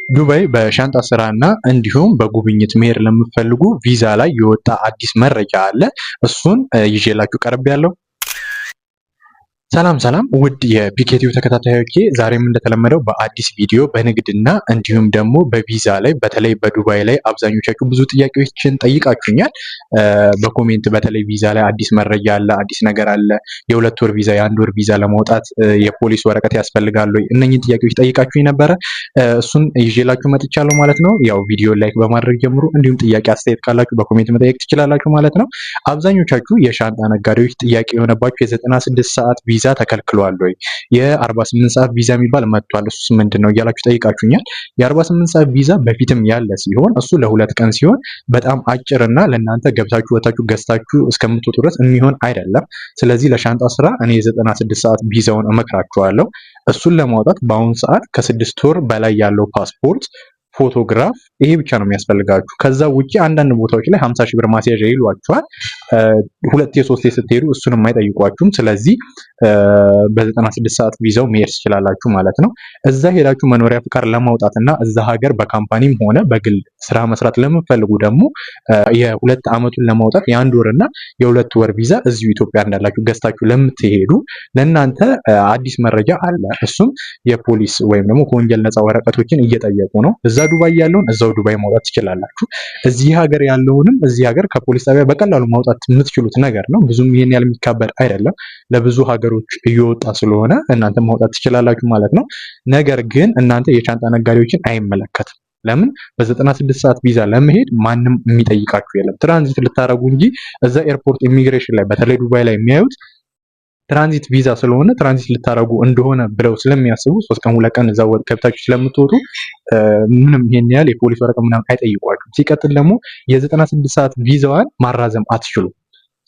ዱባይ በሻንጣ ስራና እንዲሁም በጉብኝት መሄድ ለምትፈልጉ ቪዛ ላይ የወጣ አዲስ መረጃ አለ። እሱን ይዤላችሁ ቀርብ ያለው። ሰላም ሰላም ውድ የፒኬቲው ተከታታዮቼ፣ ዛሬም እንደተለመደው በአዲስ ቪዲዮ በንግድና እንዲሁም ደግሞ በቪዛ ላይ በተለይ በዱባይ ላይ አብዛኞቻችሁ ብዙ ጥያቄዎችን ጠይቃችሁኛል። በኮሜንት በተለይ ቪዛ ላይ አዲስ መረጃ አለ፣ አዲስ ነገር አለ፣ የሁለት ወር ቪዛ የአንድ ወር ቪዛ ለማውጣት የፖሊስ ወረቀት ያስፈልጋል ወይ? እነኚህን ጥያቄዎች ጠይቃችሁኝ ነበረ። እሱን ይዤላችሁ መጥቻለሁ ማለት ነው። ያው ቪዲዮ ላይክ በማድረግ ጀምሩ። እንዲሁም ጥያቄ አስተያየት ካላችሁ በኮሜንት መጠየቅ ትችላላችሁ ማለት ነው። አብዛኞቻችሁ የሻንጣ ነጋዴዎች ጥያቄ የሆነባችሁ የ96 ሰዓት ቪዛ ተከልክሏል ወይ? የ48 ሰዓት ቪዛ የሚባል መጥቷል፣ እሱስ ምንድነው እያላችሁ ጠይቃችሁኛል። የ48 ሰዓት ቪዛ በፊትም ያለ ሲሆን እሱ ለሁለት ቀን ሲሆን በጣም አጭርና ለእናንተ ገብታችሁ ወታችሁ ገዝታችሁ እስከምትወጡ ድረስ የሚሆን አይደለም። ስለዚህ ለሻንጣ ስራ እኔ የ96 ሰዓት ቪዛውን እመክራችኋለሁ። እሱን ለማውጣት በአሁኑ ሰዓት ከ6 ወር በላይ ያለው ፓስፖርት፣ ፎቶግራፍ ይሄ ብቻ ነው የሚያስፈልጋችሁ። ከዛ ውጪ አንዳንድ ቦታዎች ላይ 50 ሺህ ብር ማስያዣ ይሏችኋል። ሁለቴ ሶስቴ ስትሄዱ እሱንም አይጠይቋችሁም። ስለዚህ በ96 ሰዓት ቪዛው መሄድ ትችላላችሁ ማለት ነው። እዛ ሄዳችሁ መኖሪያ ፍቃድ ለማውጣት እና እዛ ሀገር በካምፓኒም ሆነ በግል ስራ መስራት ለምትፈልጉ ደግሞ የሁለት ዓመቱን ለማውጣት የአንድ ወር እና የሁለት ወር ቪዛ እዚሁ ኢትዮጵያ እንዳላችሁ ገዝታችሁ ለምትሄዱ ለእናንተ አዲስ መረጃ አለ። እሱም የፖሊስ ወይም ደግሞ ከወንጀል ነፃ ወረቀቶችን እየጠየቁ ነው። እዛ ዱባይ ያለውን እዛው ዱባይ ማውጣት ትችላላችሁ። እዚህ ሀገር ያለውንም እዚህ ሀገር ከፖሊስ ጣቢያ በቀላሉ ማውጣት የምትችሉት ነገር ነው። ብዙም ይሄን ያህል የሚካበድ አይደለም። ለብዙ ሀገሮች እየወጣ ስለሆነ እናንተ ማውጣት ትችላላችሁ ማለት ነው። ነገር ግን እናንተ የሻንጣ ነጋዴዎችን አይመለከትም። ለምን? በ96 ሰዓት ቪዛ ለመሄድ ማንም የሚጠይቃችሁ የለም። ትራንዚት ልታረጉ እንጂ እዛ ኤርፖርት ኢሚግሬሽን ላይ በተለይ ዱባይ ላይ የሚያዩት ትራንዚት ቪዛ ስለሆነ ትራንዚት ልታረጉ እንደሆነ ብለው ስለሚያስቡ 3 ቀን 2 ቀን እዛው ገብታችሁ ስለምትወጡ ምንም ይሄን ያህል የፖሊስ ወረቀት ምናምን አይጠይቋችሁም። ሲቀጥል ደግሞ የ96 ሰዓት ቪዛዋን ማራዘም አትችሉም።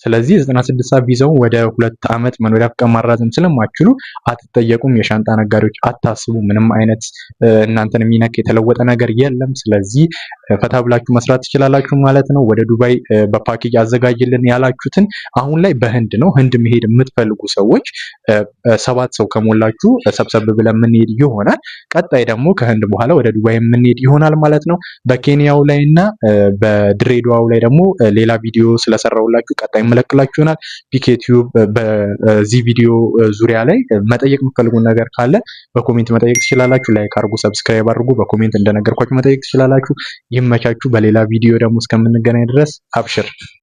ስለዚህ 96 ሰዓት ቪዛውን ወደ 2 ዓመት መኖሪያ ፍቃድ ማራዘም ስለማትችሉ አትጠየቁም። የሻንጣ ነጋዴዎች አታስቡ። ምንም አይነት እናንተን የሚነካ የተለወጠ ነገር የለም። ስለዚህ ፈታ ብላችሁ መስራት ትችላላችሁ ማለት ነው። ወደ ዱባይ በፓኬጅ አዘጋጅልን ያላችሁትን አሁን ላይ በህንድ ነው። ህንድ መሄድ የምትፈልጉ ሰዎች 7 ሰው ከሞላችሁ ሰብሰብ ብለን የምንሄድ ይሆናል። ቀጣይ ደግሞ ከህንድ በኋላ ወደ ዱባይ የምንሄድ ይሆናል ማለት ነው። በኬንያው ላይ እና በድሬዳዋው ላይ ደግሞ ሌላ ቪዲዮ ስለሰራውላችሁ ቀጣይ መለክላችሁ ይሆናል። ፒኬቲዩብ በዚህ ቪዲዮ ዙሪያ ላይ መጠየቅ የምትፈልጉን ነገር ካለ በኮሜንት መጠየቅ ትችላላችሁ። ላይክ አድርጉ፣ ሰብስክራይብ አድርጉ። በኮሜንት እንደነገርኳችሁ መጠየቅ ትችላላችሁ። ይመቻችሁ። በሌላ ቪዲዮ ደግሞ እስከምንገናኝ ድረስ አብሽር።